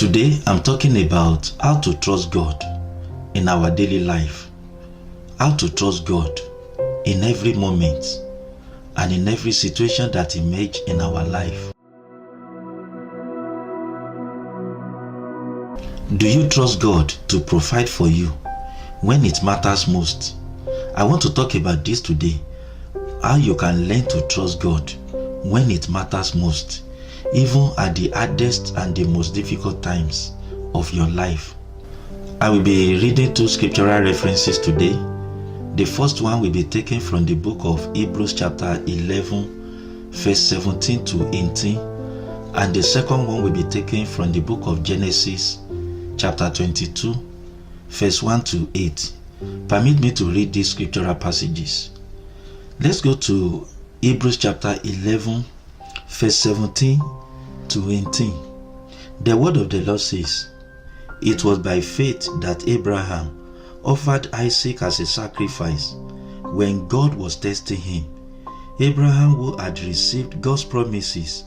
Today I'm talking about how to trust God in our daily life. How to trust God in every moment and in every situation that emerges in our life. Do you trust God to provide for you when it matters most? I want to talk about this today. How you can learn to trust God when it matters most, even at the hardest and the most difficult times of your life. I will be reading two scriptural references today. The first one will be taken from the book of Hebrews chapter 11 verse 17 to 18, and the second one will be taken from the book of Genesis chapter 22 verse 1 to 8. Permit me to read these scriptural passages. Let's go to Hebrews chapter 11 verse 17 to 18. The word of the Lord says, "It was by faith that Abraham offered Isaac as a sacrifice when God was testing him. Abraham, who had received God's promises,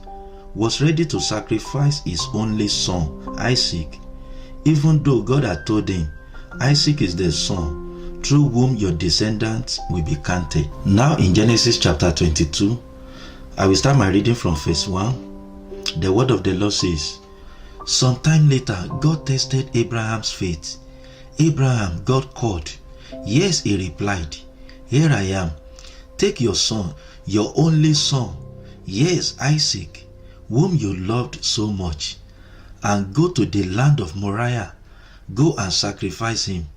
was ready to sacrifice his only son, Isaac, even though God had told him, 'Isaac is the son through whom your descendants will be counted.'" Now in Genesis chapter 22, I will start my reading from verse 1. The word of the Lord says, "Sometime later, God tested Abraham's faith. Abraham, God called. Yes, he replied, 'Here I am. Take your son, your only son, yes, Isaac, whom you loved so much, and go to the land of Moriah. Go and sacrifice him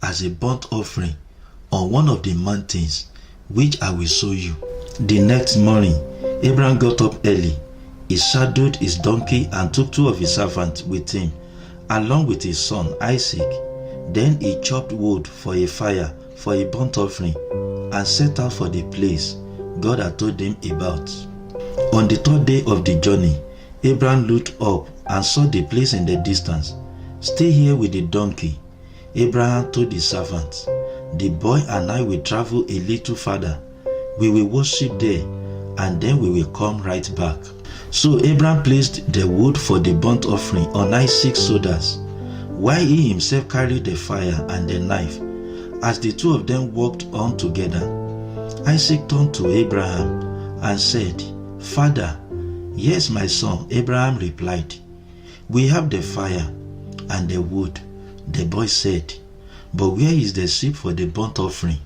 as a burnt offering on one of the mountains which I will show you.' The next morning, Abraham got up early. He saddled his donkey and took two of his servants with him, along with his son Isaac. Then he chopped wood for a fire for a burnt offering and set out for the place God had told him about. On the third day of the journey, Abraham looked up and saw the place in the distance. 'Stay here with the donkey,' Abraham told his servants. 'The boy and I will travel a little further. We will worship there, and then we will come right back.' So Abraham placed the wood for the burnt offering on Isaac's shoulders, while he himself carried the fire and the knife. As the two of them walked on together, Isaac turned to Abraham and said, 'Father.' 'Yes, my son,' Abraham replied. 'We have the fire and the wood,' the boy said, 'but where is the sheep for the burnt offering?'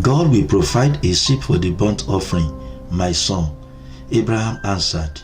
'God will provide a sheep for the burnt offering, my son,' Abraham answered.